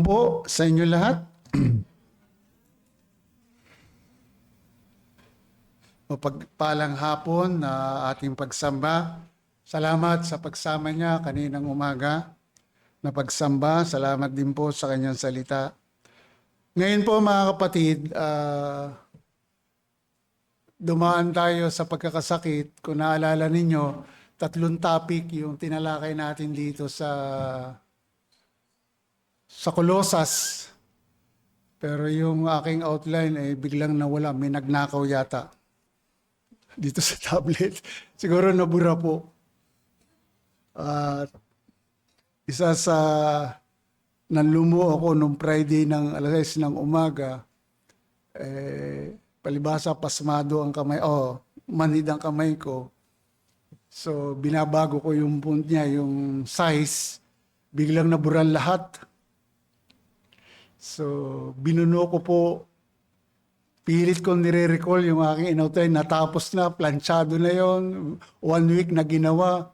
hapon po sa inyo lahat. Mapagpalang hapon na ating pagsamba. Salamat sa pagsama niya kaninang umaga na pagsamba. Salamat din po sa kanyang salita. Ngayon po mga kapatid, dumaan tayo sa pagkakasakit. Kung naalala ninyo, 3 topic yung tinalakay natin dito sa Colosas. Pero yung aking outline ay biglang nawala. May nagnakaw yata dito sa tablet. Siguro nabura po. Isa sa nanlumo ako nung Friday ng alas 6 ng umaga, palibasa pasmado ang kamay, manhid ang kamay ko. So binabago ko yung font niya, yung size, biglang naburan lahat. So binuno ko po, pilit kong nire-recall yung aking in-outline, natapos na, planchado na yon, 1 week na ginawa.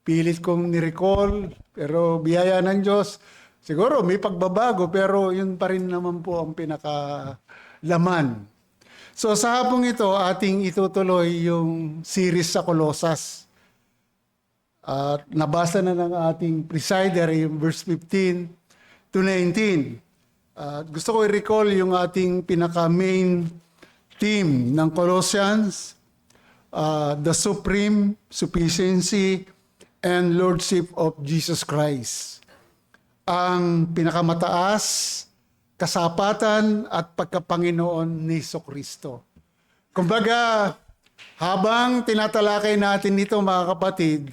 Pilit kong ni-recall, pero biyaya ng Diyos. Siguro may pagbabago, pero yun pa rin naman po ang pinakalaman. So sa hapong ito, ating itutuloy yung series sa Colosas. At nabasa na ng ating presider yung verse 15 to 19. Gusto ko i-recall yung ating pinaka-main theme ng Colossians, the supreme sufficiency and lordship of Jesus Christ. Ang pinakamataas, kasapatan at pagkapanginoon ni Jesucristo. Kumbaga, habang tinatalakay natin ito mga kapatid,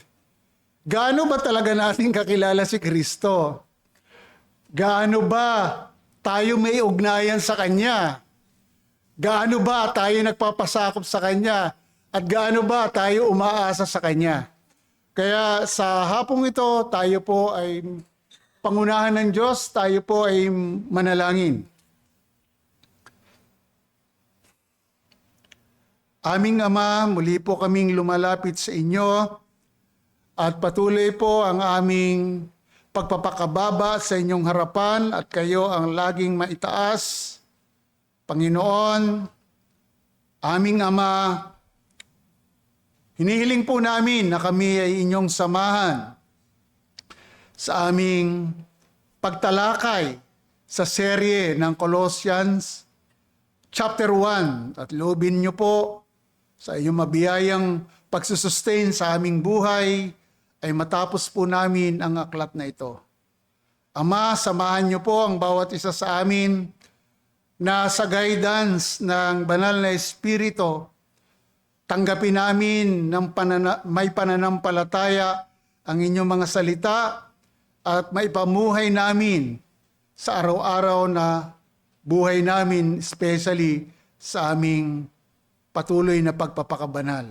gaano ba talaga natin kakilala si Kristo? Gaano ba tayo may ugnayan sa Kanya? Gaano ba tayo nagpapasakop sa Kanya? At gaano ba tayo umaasa sa Kanya? Kaya sa hapong ito, tayo po ay pangunahan ng Diyos, tayo po ay manalangin. Aming Ama, muli po kaming lumalapit sa inyo at patuloy po ang aming pagpapakababa sa inyong harapan at kayo ang laging maitaas. Panginoon, aming Ama, hinihiling po namin na kami ay inyong samahan sa aming pagtalakay sa serye ng Colossians chapter 1 at loobin niyo po sa iyong mabiyayang pagsusustain sa aming buhay ay matapos po namin ang aklat na ito. Ama, samahan niyo po ang bawat isa sa amin na sa guidance ng banal na Espiritu, tanggapin namin ng may pananampalataya ang inyong mga salita at maipamuhay namin sa araw-araw na buhay namin, especially sa aming patuloy na pagpapakabanal.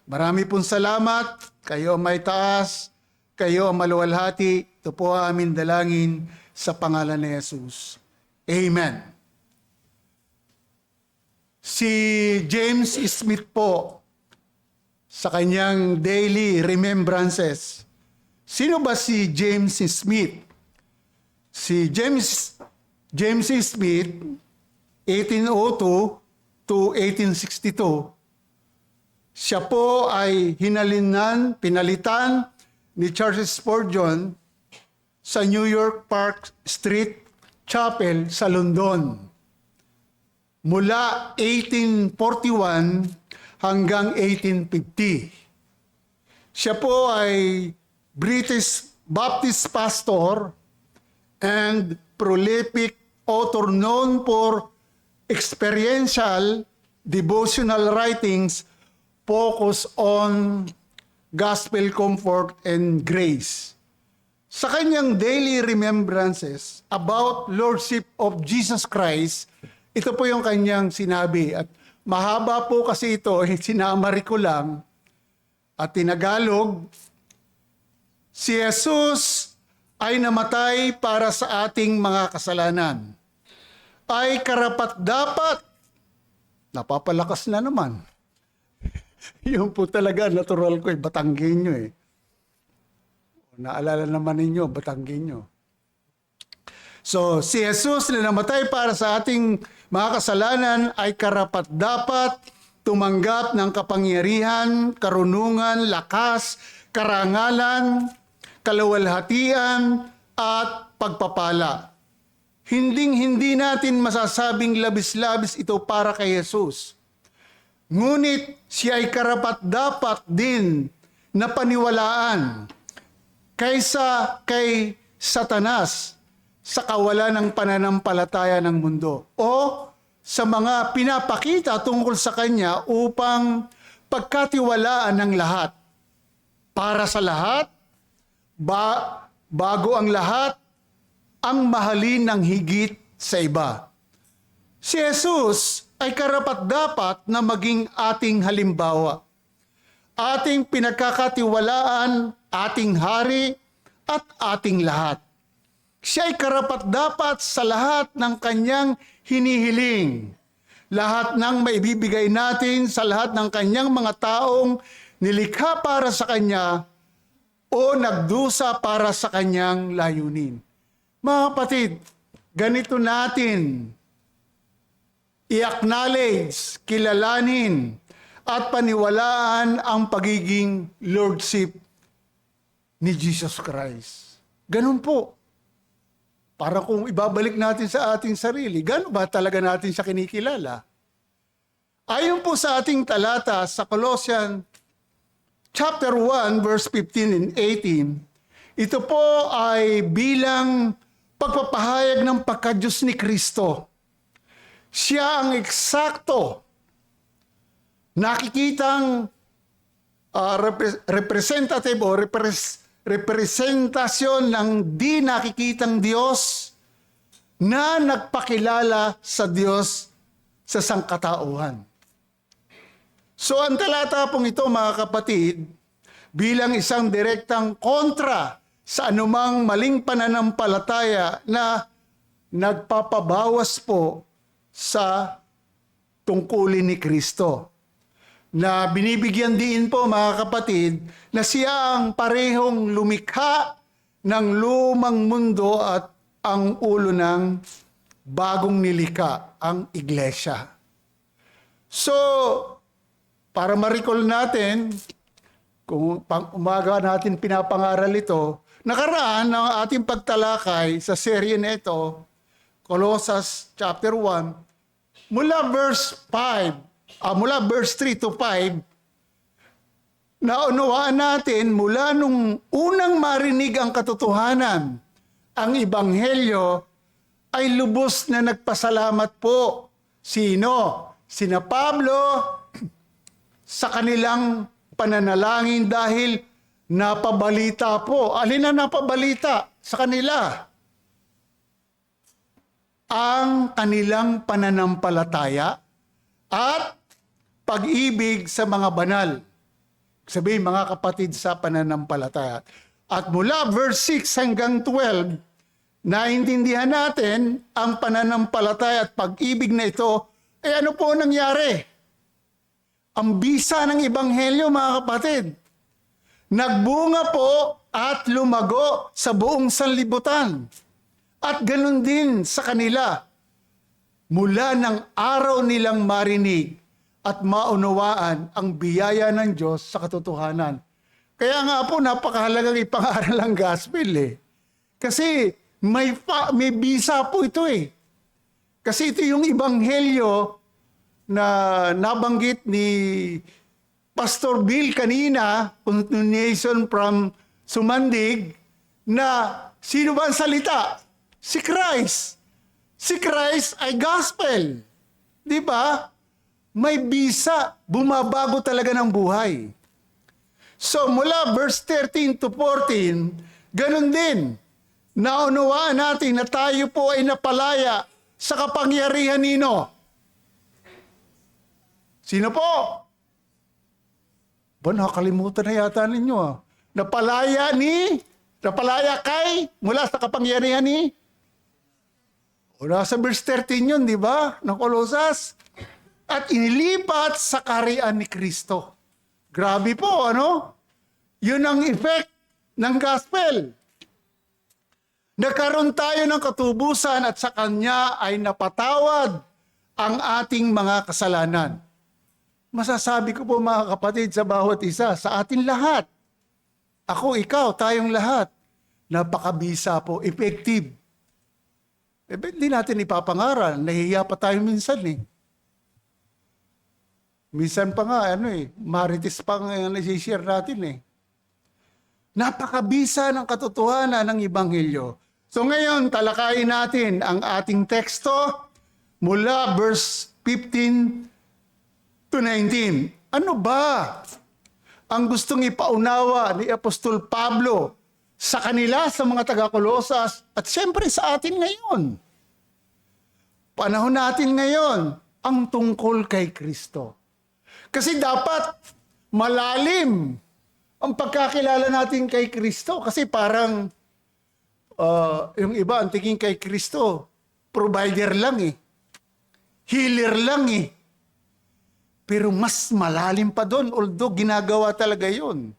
Marami pong salamat, kayo ang may taas, kayo ang maluwalhati, ito po ang aming dalangin sa pangalan ni Jesus. Amen. Si James Smith po, sa kanyang daily remembrances. Sino ba si James Smith? Si James Smith, 1802 to 1862, siya po ay pinalitan ni Charles Spurgeon sa New York Park Street Chapel sa London. Mula 1841 hanggang 1850. Siya po ay British Baptist pastor and prolific author known for experiential devotional writings focused on gospel comfort and grace. Sa kanyang daily remembrances about Lordship of Jesus Christ, ito po yung kanyang sinabi at mahaba po kasi ito, sinamari ko lang at tinagalog. Si Jesus ay namatay para sa ating mga kasalanan. Ay karapat-dapat, napapalakas na naman. Yung po talaga, natural ko Batanggenyo Naalala naman ninyo, Batanggenyo. So, si Jesus na namatay para sa ating mga kasalanan ay karapat-dapat tumanggap ng kapangyarihan, karunungan, lakas, karangalan, kaluwalhatian, at pagpapala. Hinding-hindi natin masasabing labis-labis ito para kay Jesus. Ngunit siya ay karapat-dapat din na paniwalaan kaysa kay Satanas sa kawalan ng pananampalataya ng mundo o sa mga pinapakita tungkol sa kanya upang pagkatiwalaan ng lahat. Para sa lahat, bago ang lahat, ang mahalin ng higit sa iba. Si Jesus ay karapat-dapat na maging ating halimbawa, ating pinagkakatiwalaan, ating hari, at ating lahat. Siya ay karapat-dapat sa lahat ng kanyang hinihiling, lahat ng maibibigay natin sa lahat ng kanyang mga taong nilikha para sa kanya o nagdusa para sa kanyang layunin. Mga kapatid, ganito natin i-acknowledge, kilalanin, at paniwalaan ang pagiging lordship ni Jesus Christ. Ganun po. Para kung ibabalik natin sa ating sarili, gano'n ba talaga natin siya kinikilala? Ayon po sa ating talata sa Colossians chapter 1, verse 15 and 18, ito po ay bilang pagpapahayag ng pagka-Diyos ni Kristo. Siya ang eksakto nakikitang representative o representasyon ng di nakikitang Diyos na nagpakilala sa Diyos sa sangkatauhan. So ang talata pong ito, mga kapatid, bilang isang direktang kontra sa anumang maling pananampalataya na nagpapabawas po sa tungkulin ni Kristo, na binibigyan din po, mga kapatid, na siya ang parehong lumikha ng lumang mundo at ang ulo ng bagong nilikha, ang iglesia. So, para ma-recall natin, kung umaga natin pinapangaral ito, nakaraan ng ating pagtalakay sa serye na ito, Colossus chapter 1, mula verse 3 to 5, naunawaan natin mula nung unang marinig ang katotohanan, ang Ebanghelyo, ay lubos na nagpasalamat po. Sino? Sina Pablo sa kanilang pananalangin dahil napabalita po. Alin na napabalita sa kanila? Ang kanilang pananampalataya at pag-ibig sa mga banal. Sabihin, mga kapatid sa pananampalataya. At mula verse 6 hanggang 12, naintindihan natin ang pananampalataya at pag-ibig na ito, ano po nangyari? Ang bisa ng Ebanghelyo, mga kapatid, nagbunga po at lumago sa buong sanlibutan. At ganun din sa kanila, mula ng araw nilang marinig at maunawaan ang biyaya ng Diyos sa katotohanan. Kaya nga po, napakahalagang ipangaral ang gospel eh. Kasi may bisa po ito eh. Kasi ito yung Ebanghelyo na nabanggit ni Pastor Bill kanina, continuation from Sumandig, na sino ba ang salita? Si Christ. Si Christ ay gospel. Di ba? May bisa, bumabago talaga ng buhay. So mula verse 13 to 14, ganun din. Naunawaan natin na tayo po ay napalaya sa kapangyarihan nino. Sino po? Ba, nakakalimutan na yata ninyo ah. Napalaya kay, mula sa kapangyarihan ni? O nasa verse 13 yun, di ba? Ng Colossus. At inilipat sa kaharian ni Kristo. Grabe po, ano? Yun ang effect ng gospel. Nagkaroon tayo ng katubusan at sa Kanya ay napatawad ang ating mga kasalanan. Masasabi ko po mga kapatid sa bawat isa, sa atin lahat. Ako, ikaw, tayong lahat. Napakabisa po, effective. Hindi natin ipapangaral, nahihiya pa tayo minsan eh. Minsan pa nga, marites pa nga nasi-share natin eh. Napakabisa ng katotohanan ng Ebanghelyo. So ngayon, talakayin natin ang ating teksto mula verse 15 to 19. Ano ba ang gustong ipaunawa ni Apostol Pablo sa kanila, sa mga taga-Kolosas, at siyempre sa atin ngayon? Panahon natin ngayon, ang tungkol kay Kristo. Kasi dapat malalim ang pagkakilala natin kay Kristo. Kasi parang yung iba, ang tingin kay Kristo, provider lang eh. Healer lang eh. Pero mas malalim pa doon, although ginagawa talaga yun.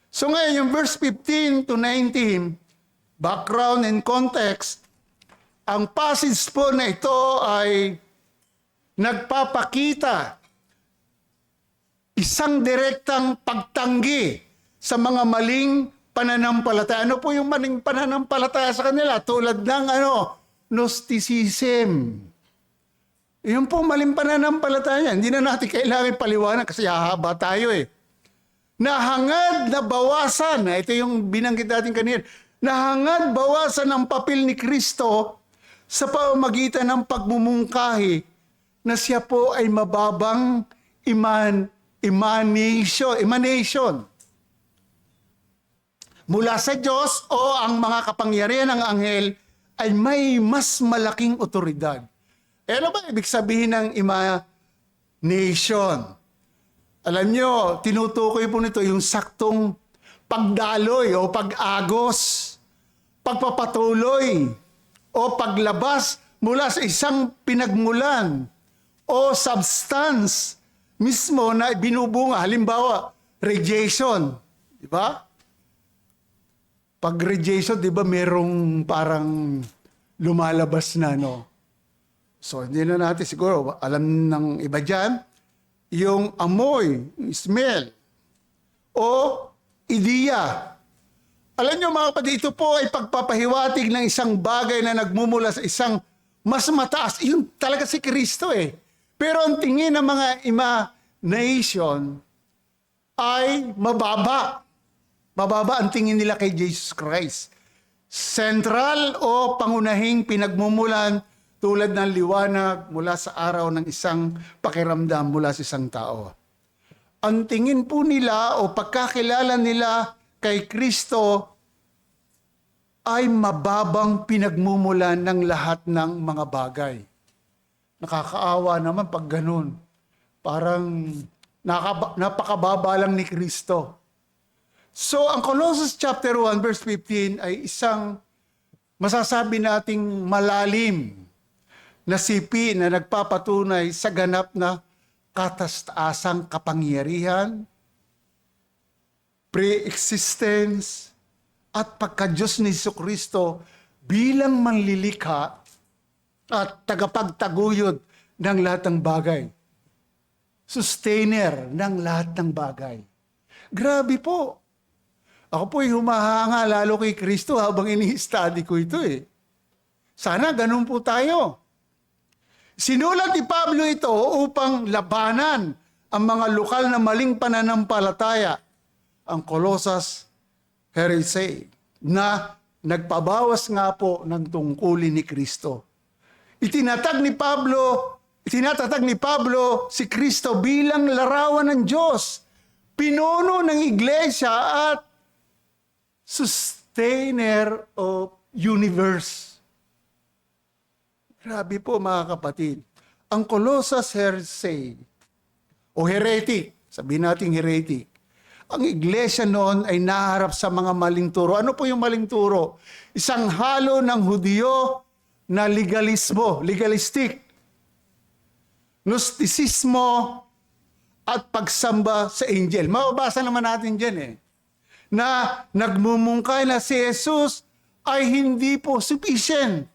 So ngayon, yung verse 15 to 19, background and context, ang passage po na ito ay nagpapakita isang direktang pagtanggi sa mga maling pananampalataya. Ano po yung maling pananampalataya sa kanila? Tulad ng Gnosticism. Yung po maling pananampalataya. Hindi na natin kailangan paliwanag kasi hahaba tayo eh. Nahangad na bawasan, ito yung binanggit natin kanina, nahangad bawasan ang papel ni Kristo sa pamamagitan ng pagmumungkahi na siya po ay mababang emanation mula sa Diyos o ang mga kapangyarihan ng anghel ay may mas malaking otoridad. Ano ba ibig sabihin ng emanation? Alam nyo, tinutukoy po nito yung saktong pagdaloy o pag-agos, pagpapatuloy o paglabas mula sa isang pinagmulan o substance mismo na binubunga. Halimbawa, radiation. Di ba? Pag radiation, di ba merong parang lumalabas na, no? So, hindi na natin siguro, alam ng iba dyan, yung amoy, smell, o ideya. Alam nyo mga kapatid, ito po ay pagpapahiwatig ng isang bagay na nagmumula sa isang mas mataas. Yun talaga si Kristo eh. Pero ang tingin ng mga imagination ay mababa. Mababa ang tingin nila kay Jesus Christ. Central o pangunahing pinagmumulan tulad ng liwanag mula sa araw ng isang pakiramdam mula sa isang tao. Ang tingin po nila o pagkakilala nila kay Kristo ay mababang pinagmumulan ng lahat ng mga bagay. Nakakaawa naman pag ganun. Parang napakababa lang ni Kristo. So, ang Colossus chapter 1 verse 15 ay isang masasabi nating malalim na sipi na nagpapatunay sa ganap na katastaasang kapangyarihan, pre-existence, at pagka-Diyos ni Jesucristo bilang manlilikha at tagapagtaguyod ng lahat ng bagay. Sustainer ng lahat ng bagay. Grabe po. Ako po'y humahanga lalo kay Kristo habang ini-study ko ito eh. Sana ganun po tayo. Sinulat ni Pablo ito upang labanan ang mga lokal na maling pananampalataya, ang Colossus heresy, na nagpabawas nga po ng tungkulin ni Kristo. Itinatatag ni Pablo si Kristo bilang larawan ng Diyos, pinuno ng iglesia at sustainer of universe. Grabe po mga kapatid. Ang Colossus heresy o heretic, sabihin natin heretic, ang iglesia noon ay naharap sa mga maling turo. Ano po yung maling turo? Isang halo ng Hudyo na legalistic, Gnosticismo at pagsamba sa angel. Mababasa naman natin dyan eh, na nagmumungkay na si Jesus ay hindi po sufficient.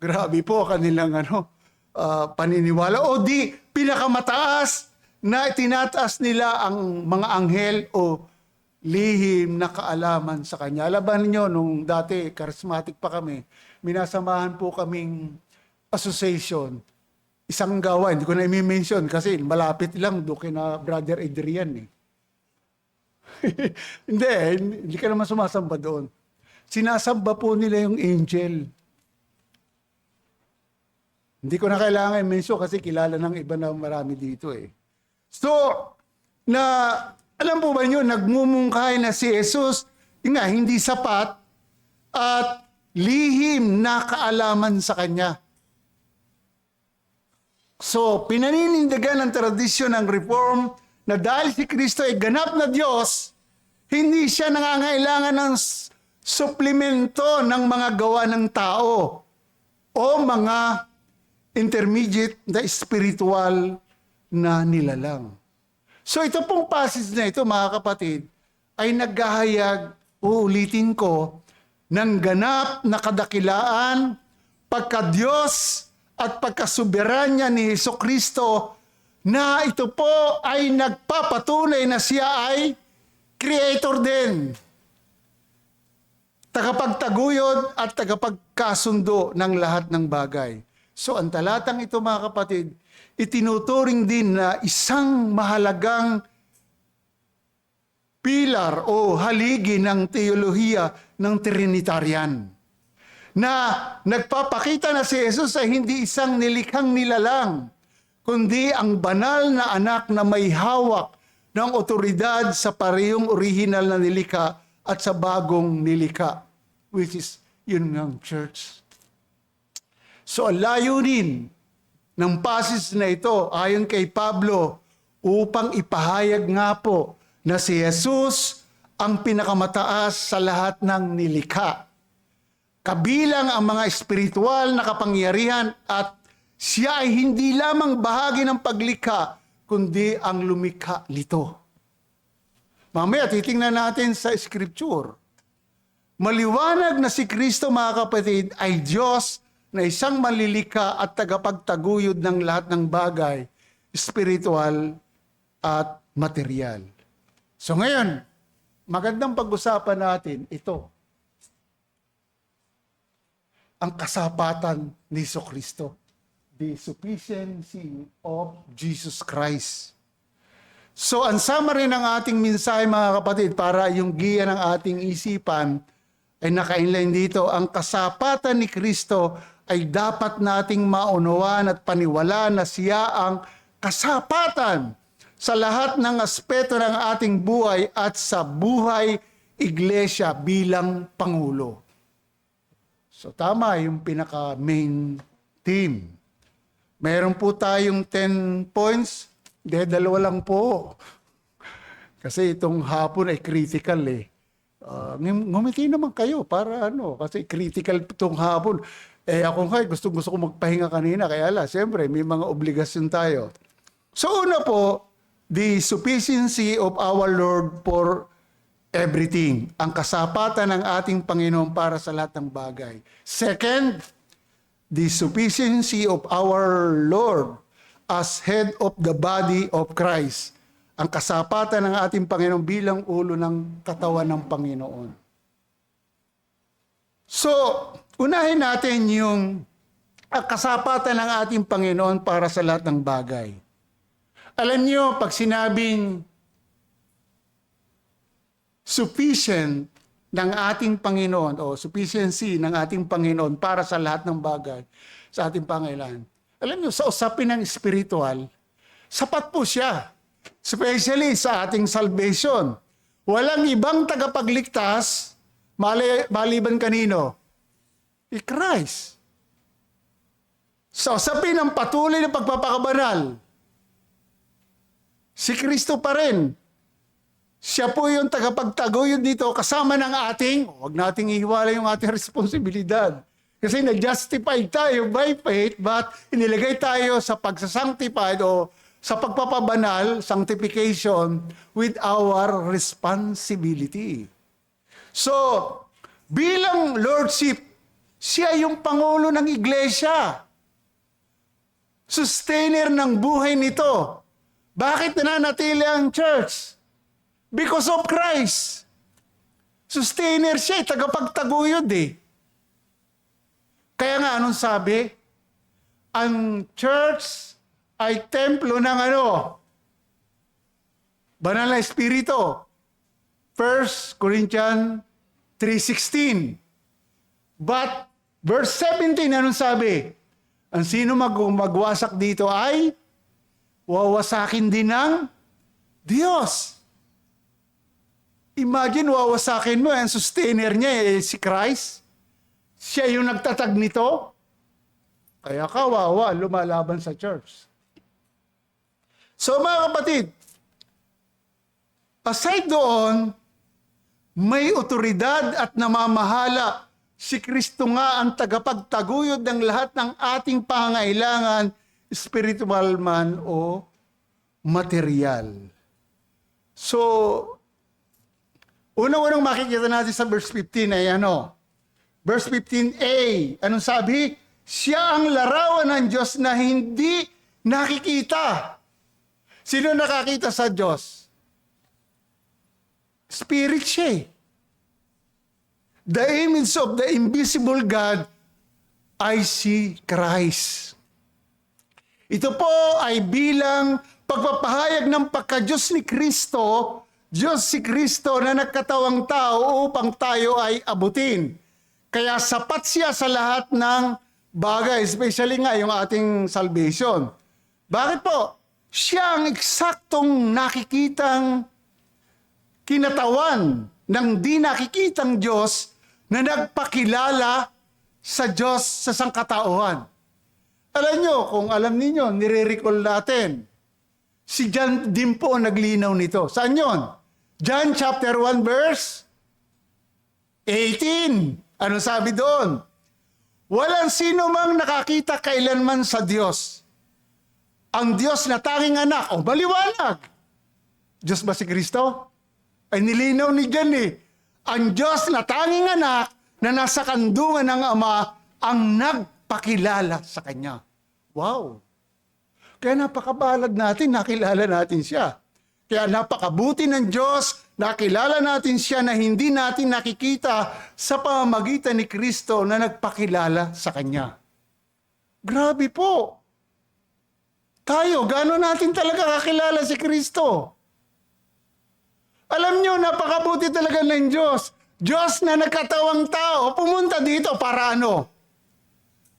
Grabe po kanilang paniniwala. O di, pinakamataas na tinataas nila ang mga anghel o lihim na kaalaman sa Kanya. Alaban niyo, nung dati, charismatic pa kami, minasamahan po kaming association. Isang gawa, hindi ko na i-mention kasi malapit lang doon kina Brother Adrian. Hindi ka naman sumasamba doon. Sinasamba po nila yung angel. Hindi ko na kailangan i-mention kasi kilala ng iba na marami dito So, alam po ba nyo, nagmumungkahi na si Jesus, hindi sapat at lihim na kaalaman sa Kanya. So, pinaninindigan ng tradisyon ng Reform na dahil si Kristo ay ganap na Diyos, hindi siya nangangailangan ng suplemento ng mga gawa ng tao o mga intermediate na spiritual na nilalang. So ito pong passage na ito, mga kapatid, ay naghahayag, uulitin ko, ng ganap na kadakilaan, pagka-Diyos at pagkasuberanya ni Jesucristo, na ito po ay nagpapatunay na siya ay creator din. Tagapagtaguyod at tagapagkasundo ng lahat ng bagay. So ang talatang ito, mga kapatid, itinuturing din na isang mahalagang pilar o haligi ng teolohiya ng Trinitarian. Na nagpapakita na si Jesus ay hindi isang nilikhang nilalang, kundi ang banal na anak na may hawak ng otoridad sa parehong original na nilikha at sa bagong nilikha, which is yun ng church. So ang layunin ng passage na ito, ayon kay Pablo, upang ipahayag nga po na si Jesus ang pinakamataas sa lahat ng nilikha. Kabilang ang mga espiritual na kapangyarihan at siya ay hindi lamang bahagi ng paglikha, kundi ang lumikha nito. Mamaya titingnan natin sa Scripture. Maliwanag na si Kristo, mga kapatid, ay Diyos na isang malilika at tagapagtaguyod ng lahat ng bagay, spiritual at material. So ngayon, magandang pag-usapan natin ito. Ang kasapatan ni Jesucristo. The sufficiency of Jesus Christ. So, ang summary ng ating mensahe, mga kapatid, para yung giya ng ating isipan, ay naka-inline dito, ang kasapatan ni Kristo ay dapat nating maunawaan at paniwalaan na siya ang kasapatan sa lahat ng aspeto ng ating buhay at sa buhay iglesia bilang Pangulo. So tama yung pinaka-main theme. Meron po tayong 10 points, dalawa lang po. Kasi itong hapon ay critical ngumiti naman kayo para kasi critical itong hapon. Ako gusto ko magpahinga kanina, kaya siyempre may mga obligasyon tayo. So una po, the sufficiency of our Lord for everything. Ang kasapatan ng ating Panginoon para sa lahat ng bagay. Second, the sufficiency of our Lord as head of the body of Christ. Ang kasapatan ng ating Panginoon bilang ulo ng katawan ng Panginoon. So, unahin natin yung kasapatan ng ating Panginoon para sa lahat ng bagay. Alam niyo, pag sinabing sufficient ng ating Panginoon o sufficiency ng ating Panginoon para sa lahat ng bagay sa ating pangailangan. Alam niyo, sa usapin ng spiritual, sapat po siya. Especially sa ating salvation. Walang ibang tagapagligtas maliban kanino? Christ. Sa usapin ng patuloy na pagpapakabanal, si Kristo pa rin. Siya po yung tagapagtaguyod dito kasama ng ating, huwag nating ihiwalay yung ating responsibilidad. Kasi na-justify tayo by faith, but inilagay tayo sa pagsasanctified o sa pagpapabanal, sanctification, with our responsibility. So, Bilang lordship, siya yung pangulo ng iglesia. Sustainer ng buhay nito. Bakit nananatili ang church? Because of Christ. Sustainer siya, tagapagtaguyod eh. Kaya nga, anong sabi? Ang church ay templo ng ano? Banal na Espiritu. 1 Corinthians 3:16. But, verse 17, anong sabi? Ang sino magwasak dito ay wawasakin din ng Diyos. Imagine, wawasakin mo, ang sustainer niya si Christ. Siya yung nagtatag nito. Kaya kawawa, lumalaban sa church. So mga kapatid, aside doon, may otoridad at namamahala. Si Kristo nga ang tagapagtaguyod ng lahat ng ating pangailangan, spiritual man o material. So, unang-unang makikita natin sa verse 15 ay ano? Verse 15a, anong sabi? Siya ang larawan ng Diyos na hindi nakikita. Sino nakakita sa Diyos? Spirit siya eh. The image of the invisible God, I see Christ. Ito po ay bilang pagpapahayag ng pagka-Diyos ni Kristo, Diyos si Kristo na nagkatawang tao upang tayo ay abutin. Kaya sapat siya sa lahat ng bagay, especially nga yung ating salvation. Bakit po? Siya ang eksaktong nakikitang kinatawan ng di nakikitang Diyos na nagpakilala sa Diyos sa sangkatauhan. Alam nyo, kung alam ninyo, nire-recall natin. Si John din po naglinaw nito. Saan yun? John chapter 1 verse 18. Ano sabi doon? Walang sino mang nakakita kailanman sa Diyos. Ang Diyos na tanging anak, o maliwanag. Diyos ba si Kristo? Ay nilinaw ni John eh. Ang Diyos na tanging anak na nasa kandungan ng Ama ang nagpakilala sa Kanya. Wow! Kaya napakabalad natin, nakilala natin siya. Kaya napakabuti ng Diyos, nakilala natin siya na hindi natin nakikita sa pamamagitan ni Kristo na nagpakilala sa Kanya. Grabe po! Tayo, gano'n natin talaga kakilala si Kristo? Alam nyo, napakabuti talaga ng Diyos. Diyos na nagkatawang tao, pumunta dito para ano?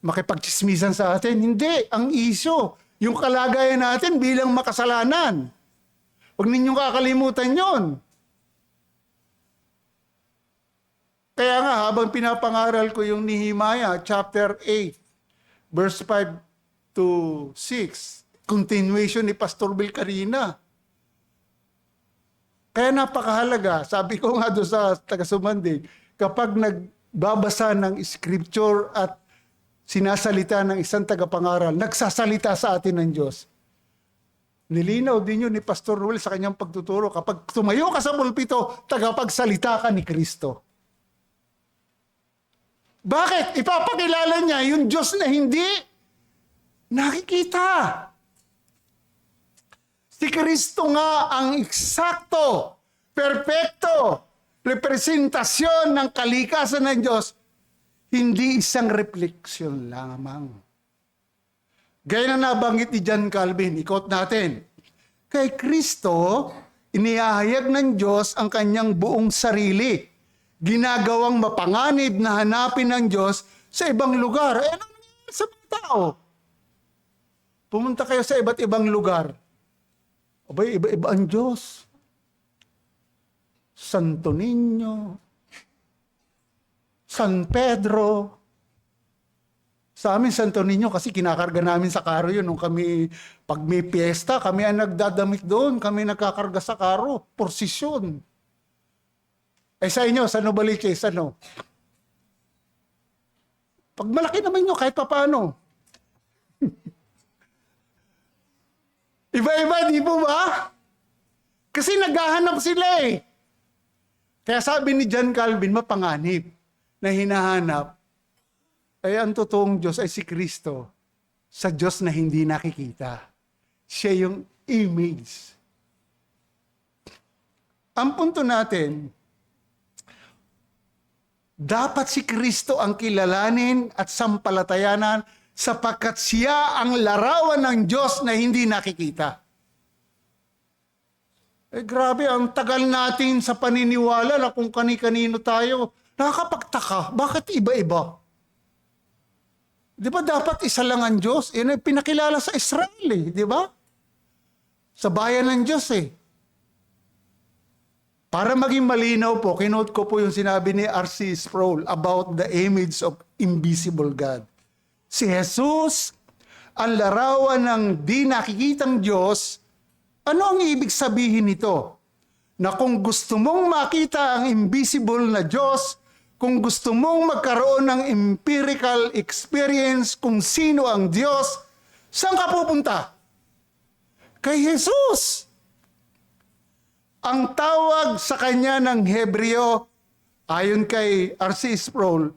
Makipagchismisan sa atin? Hindi. Ang isyo, yung kalagayan natin bilang makasalanan. Huwag ninyong kakalimutan yon. Kaya nga, habang pinapangaral ko yung Nehemiah, chapter 8, verse 5 to 6, continuation ni Pastor Bill Carina. Kaya napakahalaga, sabi ko nga doon sa taga-Sumandi, kapag nagbabasa ng scripture at sinasalita ng isang tagapangaral, nagsasalita sa atin ng Diyos. Nilinaw din yun ni Pastor Ruel sa kanyang pagtuturo. Kapag tumayo ka sa pulpito, tagapagsalita ka ni Kristo. Bakit? Ipapakilala niya yung Diyos na hindi nakikita. Si Kristo nga ang eksakto, perpekto, representasyon ng kalikasan ng Diyos, hindi isang refleksyon lamang. Gaya na nabanggit ni John Calvin, ikot natin. Kay Kristo, inihahayag ng Diyos ang kanyang buong sarili. Ginagawang mapanganib na hanapin ng Diyos sa ibang lugar. Ano nangyayari sa mga tao? Pumunta kayo sa iba't ibang lugar. Abay, iba-iba ang Diyos. Santo Niño, San Pedro. Sa amin, Santo Niño, kasi kinakarga namin sa karo yun. Nung kami, pag may piyesta, kami ang nagdadamit doon. Kami nagkakarga sa karo. Porsisyon. Eh sa inyo, sa Novaliches, ano? Pag malaki naman nyo, kahit paano. Iba-iba, di po ba? Kasi naghahanap sila eh. Kaya sabi ni John Calvin, mapanganib. na hinahanap ay ang totoong Diyos ay si Kristo sa Diyos na hindi nakikita. Siya yung image. Ang punto natin, dapat si Kristo ang kilalanin at sampalatayanan sapagkat siya ang larawan ng Diyos na hindi nakikita. Grabe, ang tagal natin sa paniniwala na kung kani-kanino tayo. Nakakapagtaka, bakit iba-iba? Di ba dapat isa lang ang Diyos? Yan ay pinakilala sa Israel di ba? Sa bayan ng Diyos Para maging malinaw po, kinote ko po yung sinabi ni R.C. Sproul about the image of invisible God. Si Jesus, ang larawan ng di nakikitang Diyos. Ano ang ibig sabihin nito? Na kung gusto mong makita ang invisible na Diyos, kung gusto mong magkaroon ng empirical experience kung sino ang Diyos, saan ka pupunta? Kay Jesus. Ang tawag sa kanya ng Hebreo, ayon kay R.C. Sproul,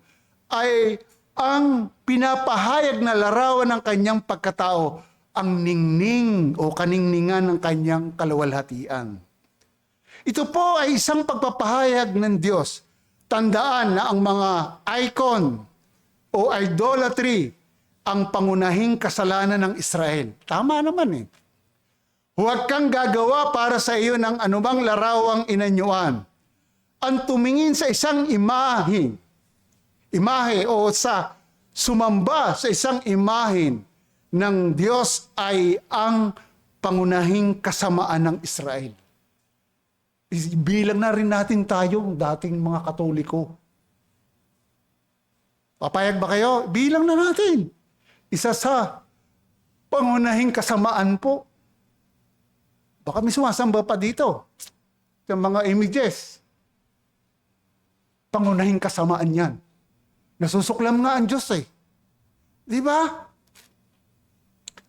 ay ang pinapahayag na larawan ng kanyang pagkatao, ang ningning o kaningningan ng kanyang kaluwalhatian. Ito po ay isang pagpapahayag ng Diyos. Tandaan na ang mga icon o idolatry ang pangunahing kasalanan ng Israel. Tama naman Huwag kang gagawa para sa iyo ng anumang larawang inanyuan. Ang tumingin sa isang imahe o sa sumamba sa isang imahe ng Diyos ay ang pangunahing kasamaan ng Israel. Bilang na rin natin tayong dating mga Katoliko. Papayag ba kayo? Bilang na natin. Isa sa pangunahing kasamaan po. Baka may sumasamba pa dito sa mga images. Pangunahing kasamaan yan. Nasusuklam nga ang Diyos Di ba?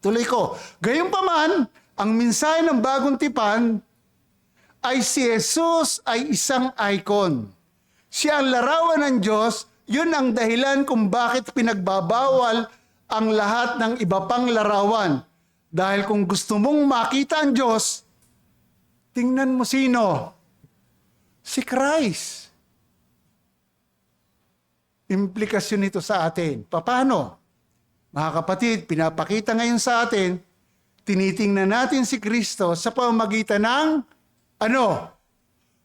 Tuloy ko. Gayunpaman, ang mensahe ng bagong tipan ay si Jesus ay isang icon. Siya ang larawan ng Diyos, yun ang dahilan kung bakit pinagbabawal ang lahat ng iba pang larawan. Dahil kung gusto mong makita ang Diyos, tingnan mo sino? Si Christ. Implikasyon nito sa atin. Paano? Mga kapatid, pinapakita ngayon sa atin, tinitingnan natin si Kristo sa pamamagitan ng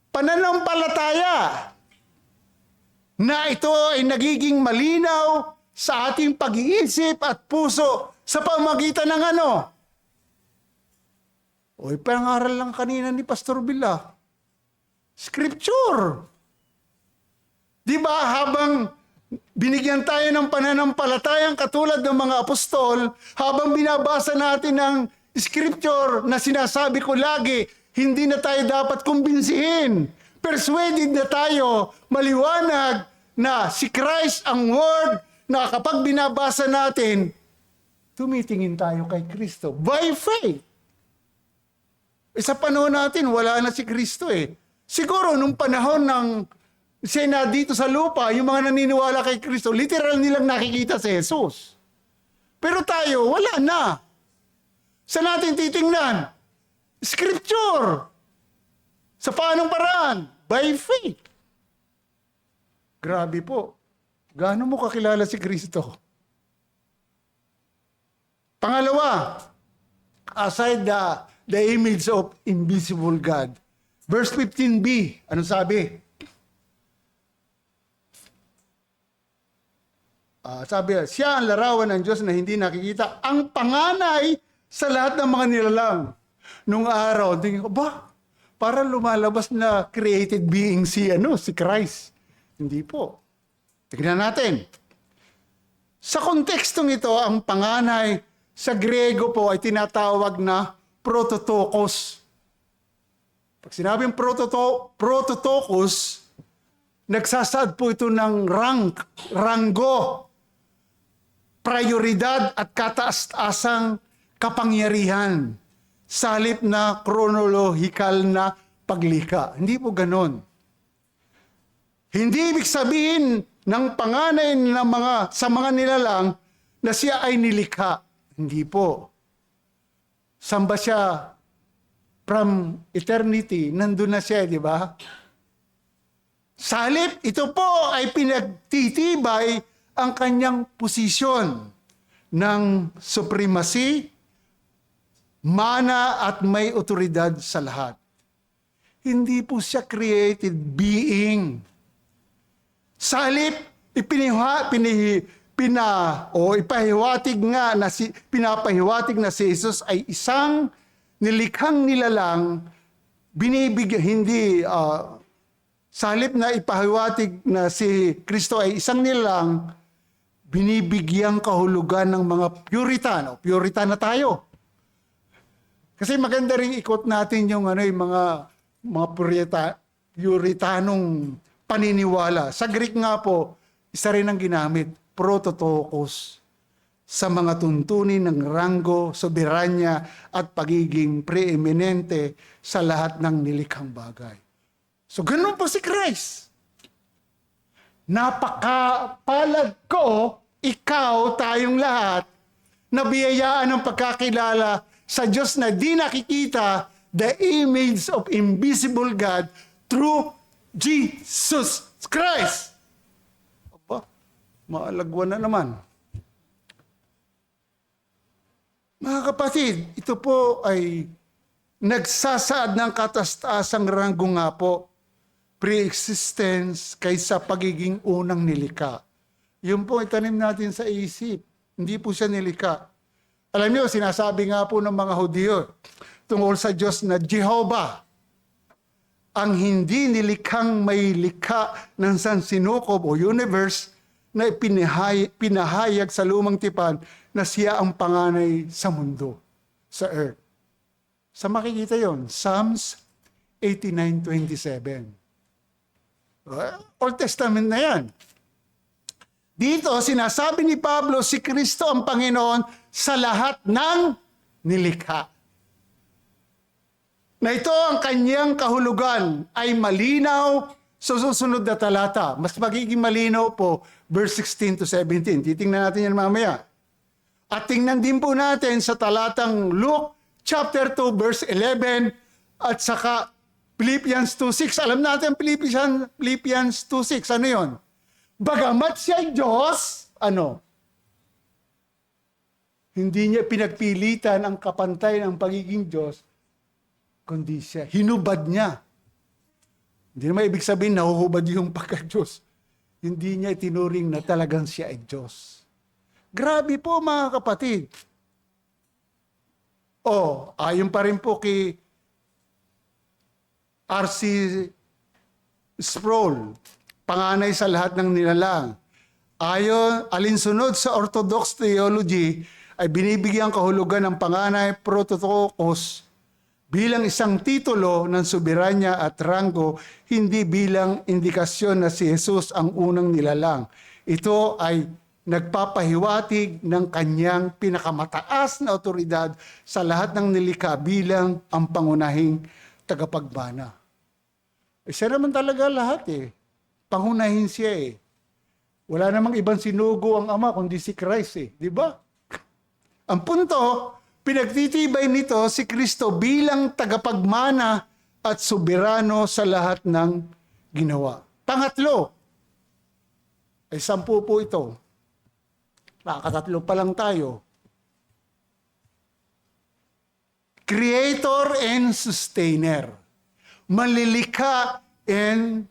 pananampalataya. Na ito ay nagiging malinaw sa ating pag-iisip at puso sa pamamagitan ng pangaral lang kanina ni Pastor Bila. Scripture. Di ba habang binigyan tayo ng pananampalatayang katulad ng mga apostol, habang binabasa natin ng Scripture na sinasabi ko lagi, hindi na tayo dapat kumbinsihin. Persuaded na tayo, maliwanag na si Christ ang Word na kapag binabasa natin, tumitingin tayo kay Kristo by faith. Sa panahon natin, wala na si Kristo Siguro, nung panahon ng siya na dito sa lupa, yung mga naniniwala kay Kristo, literal nilang nakikita si Jesus. Pero tayo, wala na. Saan natin titingnan? Scripture. Sa paanong paraan? By faith. Grabe po. Gaano mo kakilala si Kristo? Pangalawa, aside the image of invisible God. Verse 15b, anong sabi? Sabi, siya ang larawan ng Diyos na hindi nakikita, ang panganay sa lahat ng mga nilalang. Nung araw, tingin ko, parang lumalabas na created being si Christ. Hindi po. Tignan natin. Sa kontekstong ito, ang panganay sa Griego po ay tinatawag na prototokos. Pag sinabing prototokos, nagsasaad po ito ng ranggo, prioridad at kataas-asang kapangyarihan sa halip na chronological na paglikha. Hindi po ganon. Hindi ibig sabihin ng panganay sa mga nilalang na siya ay nilikha. Hindi po. Saan ba siya? From eternity, nandun na siya, di ba? Sa halip, ito po ay pinagtitibay ang kanyang posisyon ng supremacy, mana at may otoridad sa lahat. Hindi po siya created being. Sa halip, pinapahiwatig na si Jesus ay isang nilikhang nilalang, sa halip na ipahiwatig na si Kristo ay isang nilalang, binibigyang kahulugan ng mga Puritano. Puritan na tayo. Kasi maganda rin ikot natin yung mga Puritanong paniniwala. Sa Greek nga po, isa rin ang ginamit, prototokos, sa mga tuntunin ng ranggo, soberanya at pagiging preeminente sa lahat ng nilikhang bagay. So ganun po si Christ. Napakapalad ko, ikaw, tayong lahat, na biyayaan ng pagkakilala sa Diyos na di nakikita, the image of invisible God through Jesus Christ. Aba, maalagwan na naman. Mga kapatid, ito po ay nagsasaad ng katas-taasang ranggo nga po, pre-existence kaysa pagiging unang nilikha. Yun po itanim natin sa isip. Hindi po siya nilikha. Alam niyo, sinasabi nga po ng mga Hudyo tungkol sa Diyos na Jehovah, ang hindi nilikhang may likha ng sansinukob o universe na pinahayag sa lumang tipan na siya ang panganay sa mundo, sa earth. Sa makikita yon, Psalms 89:27. Old Testament na yan. Dito, sinasabi ni Pablo, si Kristo ang Panginoon sa lahat ng nilikha. Na ito ang kanyang kahulugan ay malinaw sa susunod na talata. Mas magiging malinaw po, verse 16 to 17. Titingnan natin yan mamaya. At tingnan din po natin sa talatang Luke chapter 2, verse 11, at saka Philippians 2:6. Alam natin Philippians 2:6. Ano yon? Bagamat siya Diyos, hindi niya pinagpilitan ang kapantay ng pagiging Diyos, kundi siya, hinubad niya. Hindi naman ibig sabihin nahuhubad yung pagka-Diyos. Hindi niya itinuring na talagang siya ay Diyos. Grabe po mga kapatid. Ayon pa rin po kay R.C. Sproul, panganay sa lahat ng nilalang. Alinsunod sa Orthodox theology, ay binibigyan kahulugan ng panganay prototokos bilang isang titulo ng soberanya at ranggo, hindi bilang indikasyon na si Jesus ang unang nilalang. Ito ay nagpapahiwatig ng kanyang pinakamataas na otoridad sa lahat ng nilikha bilang ang pangunahing tagapagmana. Siya naman talaga lahat Pangunahin siya Wala namang ibang sinugo ang Ama kundi si Christ di ba? Ang punto, pinagtitibay nito si Kristo bilang tagapagmana at soberano sa lahat ng ginawa. Pangatlo, ay 10 po ito. Nakakatatlo pa lang tayo. Creator and sustainer. Manlilikha and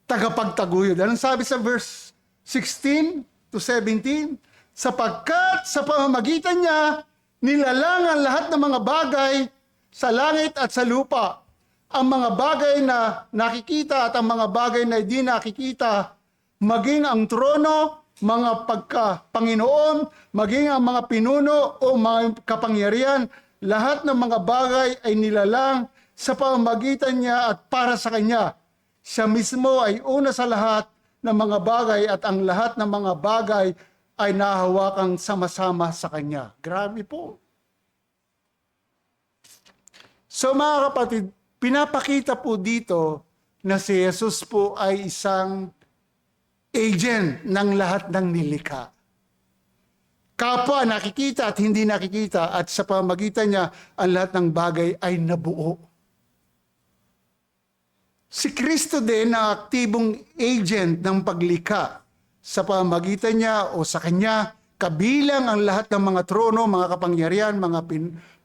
tagapagtaguyod. Anong sabi sa verse 16 to 17? Sapagkat sa pamamagitan niya, nilalang ang lahat ng mga bagay sa langit at sa lupa. Ang mga bagay na nakikita at ang mga bagay na hindi nakikita, maging ang trono, mga pagka-Panginoon, maging ang mga pinuno o mga kapangyarihan, lahat ng mga bagay ay nilalang sa pamamagitan niya at para sa Kanya. Siya mismo ay una sa lahat ng mga bagay at ang lahat ng mga bagay ay nahahawakang sama-sama sa Kanya. Grabe po. So mga kapatid, pinapakita po dito na si Jesus po ay isang agent ng lahat ng nilikha. Kapwa nakikita at hindi nakikita at sa pamamagitan niya ang lahat ng bagay ay nabuo. Si Kristo din ang aktibong agent ng paglikha. Sa pamamagitan niya o sa Kanya, kabilang ang lahat ng mga trono, mga kapangyarihan, mga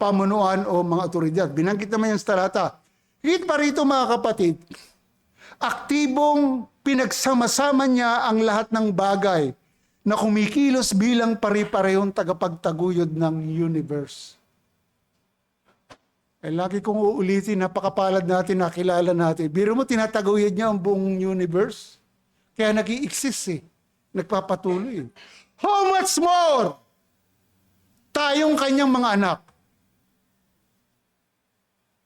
pamunuan o mga otoridad. Binanggit naman yan sa talata. Higit pa rito mga kapatid, aktibong pinagsama-sama niya ang lahat ng bagay na kumikilos bilang pare-parehong tagapagtaguyod ng universe. Eh, lagi kong uulitin, napakapalad natin, nakilala natin. Biro mo, tinataguyod niya ang buong universe. Kaya nag-i-exist eh. Nagpapatuloy. How much more? Tayong kanyang mga anak.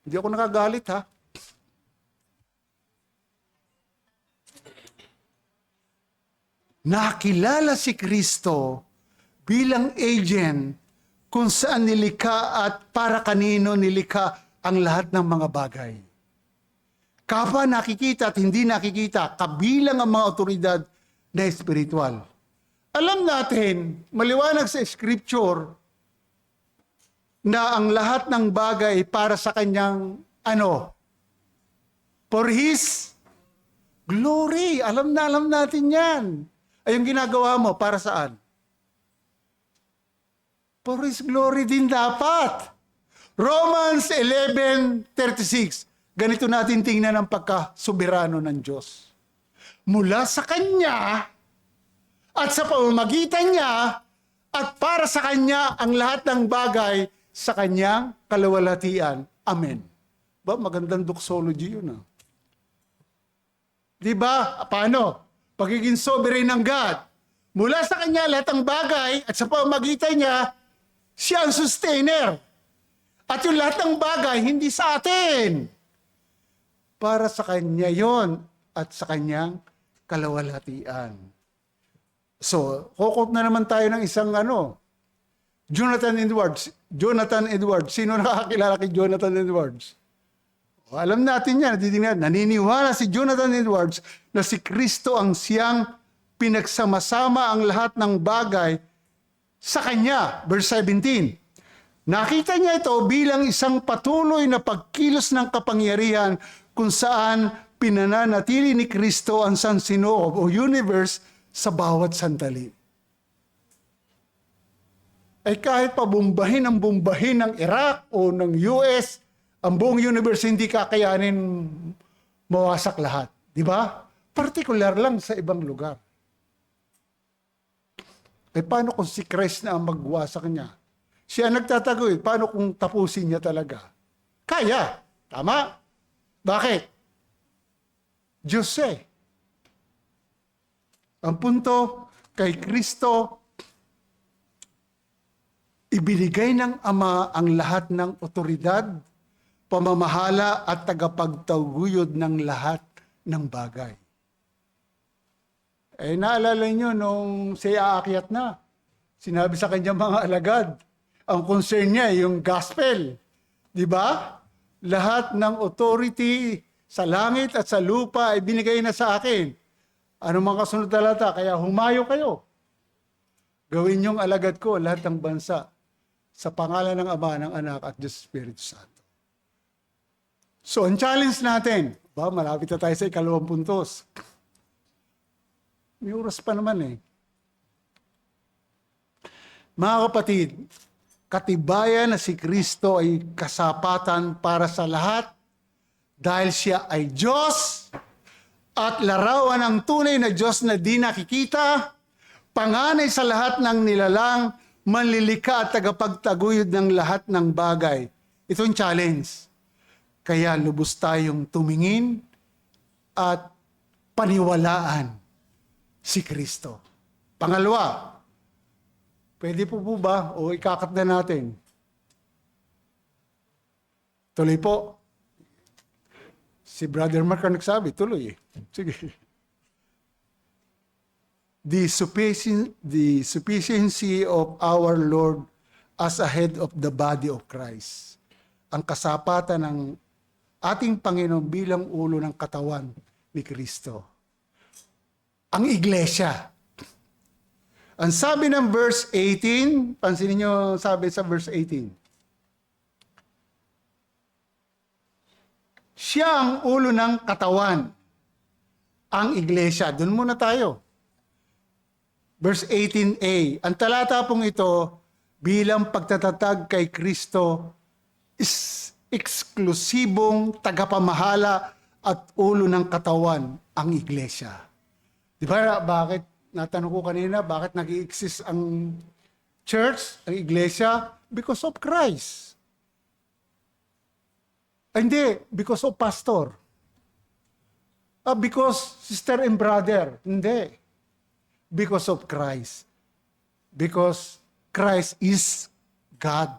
Hindi ako nakagalit ha. Nakilala si Kristo bilang agent kung saan nilikha at para kanino nilikha ang lahat ng mga bagay. Kapwa nakikita at hindi nakikita, kabilang ang mga otoridad na espiritual. Alam natin, maliwanag sa scripture, na ang lahat ng bagay para sa kanyang for His glory. Alam natin yan. Ay, yung ginagawa mo, para saan? For His glory din dapat. Romans 11:36. Ganito natin tingnan ang pagkasuberano ng Diyos. Mula sa Kanya, at sa pamamagitan niya, at para sa Kanya ang lahat ng bagay sa Kanyang kaluwalhatian. Amen. Ba, magandang doxology yun. Di ba? Paano? Pagiging sovereign ng God. Mula sa Kanya lahat ng bagay at sa pamamagitan niya, siya ang sustainer. At yung lahat ng bagay, hindi sa atin. Para sa Kanya yon at sa Kanyang kaluwalhatian. So, kukot na naman tayo ng isang Jonathan Edwards. Jonathan Edwards. Sino nakakilala kay Jonathan Edwards? O, alam natin yan. Naniniwala si Jonathan Edwards na si Kristo ang siyang pinagsama-sama ang lahat ng bagay sa Kanya. Verse 17. Nakita niya ito bilang isang patuloy na pagkilos ng kapangyarihan kung saan pinananatili ni Kristo ang sansinukob o universe sa bawat sandali. Ay kahit pa bumbahin ng Iraq o ng US, ang buong universe hindi kakayanin mawasak lahat. Di ba? Partikular lang sa ibang lugar. Eh paano kung si Christ na ang magwasak niya? Siya nagtatagoy. Paano kung tapusin niya talaga? Kaya. Tama? Bakit? Diyos eh. Ang punto, kay Kristo, ibinigay ng Ama ang lahat ng otoridad, pamamahala at tagapagtaguyod ng lahat ng bagay. Eh, naalala nyo nung siya aakyat na, sinabi sa kanyang mga alagad, ang concern niya yung gospel. Di ba? Lahat ng authority sa langit at sa lupa ay binigay na sa akin. Ano mga kasunod talata? Kaya humayo kayo. Gawin niyong alagad ko lahat ng bansa sa pangalan ng Ama, ng Anak at Diyos Espiritu Santo. So, ang challenge natin, malapit na tayo sa 2 puntos. May oras pa naman eh. Mga kapatid, katibayan na si Kristo ay kasapatan para sa lahat dahil siya ay Diyos at larawan ng tunay na Diyos na di nakikita, panganay sa lahat ng nilalang, manlilika at tagapagtaguyod ng lahat ng bagay. Ito ang challenge. Kaya lubos tayong tumingin at paniwalaan si Kristo. Pangalawa, pwede po ba o ikakat na natin? Tuloy po. Si Brother Mark ang nagsabi, tuloy eh. Sige. The sufficiency of our Lord as a head of the body of Christ. Ang kasapatan ng ating Panginoon bilang ulo ng katawan ni Kristo. ang iglesia. Ang sabi ng verse 18, pansinin nyo sabi sa verse 18. Siya ang ulo ng katawan, ang iglesia. Doon muna tayo. Verse 18a. Ang talata pong ito, bilang pagtatatag kay Kristo, is eksklusibong tagapamahala at ulo ng katawan, ang iglesia. Di ba, bakit, natanong ko kanina, bakit nag-i-exist ang church, ang iglesia? Because of Christ. Hindi, because of pastor. Because sister and brother. Hindi. Because of Christ. Because Christ is God.